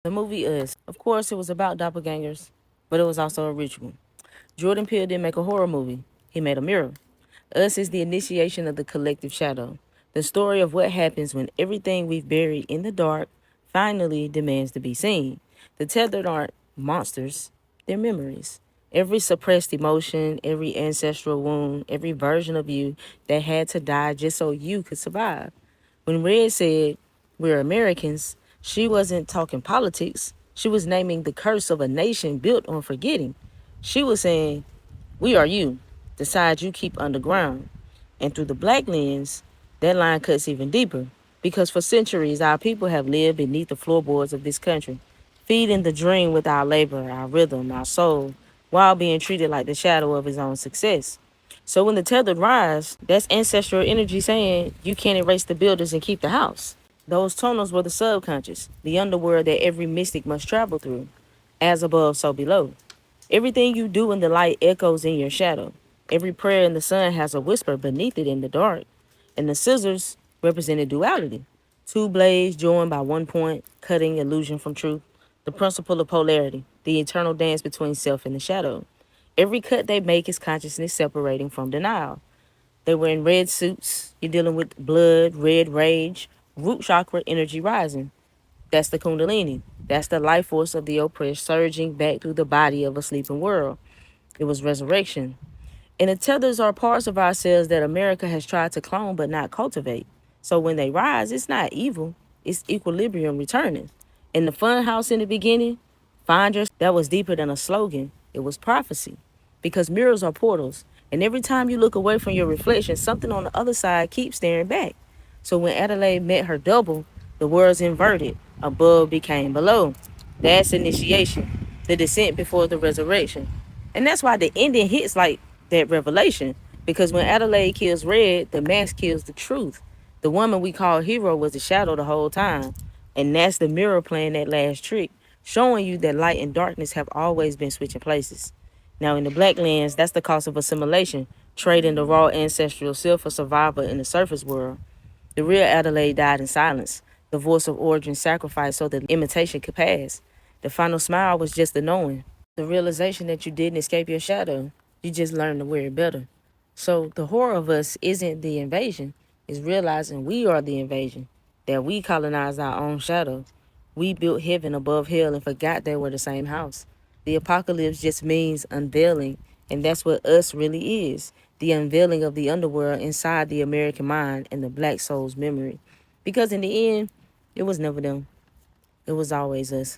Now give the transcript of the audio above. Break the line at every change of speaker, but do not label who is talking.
The movie Us. Of course, it was about doppelgangers, but it was also a ritual. Jordan Peele didn't make a horror movie, he made a mirror. Us is the initiation of the collective shadow, the story of what happens when everything we've buried in the dark finally demands to be seen. The tethered aren't monsters, they're memories. Every suppressed emotion, every ancestral wound, every version of you that had to die just so you could survive. When Red said, "We're Americans," she wasn't talking politics. She was naming the curse of a nation built on forgetting. She was saying, "We are you, the side you keep underground." And through the black lens, that line cuts even deeper. Because for centuries, our people have lived beneath the floorboards of this country, feeding the dream with our labor, our rhythm, our soul, while being treated like the shadow of his own success. So when the tethered rise, that's ancestral energy saying you can't erase the builders and keep the house. Those tunnels were the subconscious, the underworld that every mystic must travel through. As above, so below. Everything you do in the light echoes in your shadow. Every prayer in the sun has a whisper beneath it in the dark. And the scissors represented duality. Two blades joined by one point, cutting illusion from truth. The principle of polarity, the eternal dance between self and the shadow. Every cut they make is consciousness separating from denial. They were in red suits. You're dealing with blood, red rage, root chakra energy rising. That's the Kundalini. That's the life force of the oppressed surging back through the body of a sleeping world. It was resurrection. And the tethers are parts of ourselves that America has tried to clone but not cultivate. So when they rise, it's not evil, it's equilibrium returning. In the fun house in the beginning, find your that was deeper than a slogan. It was prophecy. Because mirrors are portals. And every time you look away from your reflection, something on the other side keeps staring back. So when Adelaide met her double, the words inverted. Above became below. That's initiation. The descent before the resurrection. And that's why the ending hits like that revelation. Because when Adelaide kills Red, the mask kills the truth. The woman we call hero was the shadow the whole time. And that's the mirror playing that last trick, showing you that light and darkness have always been switching places. Now, in the black lens, that's the cost of assimilation, trading the raw ancestral self for survival in the surface world. The real Adelaide died in silence, the voice of origin sacrificed so that imitation could pass. The final smile was just the knowing, the realization that you didn't escape your shadow, you just learned to wear it better. So the horror of us isn't the invasion, it's realizing we are the invasion, that we colonized our own shadow. We built heaven above hell and forgot they were the same house. The apocalypse just means unveiling, and that's what us really is, the unveiling of the underworld inside the American mind and the black soul's memory. Because in the end, it was never them, it was always us.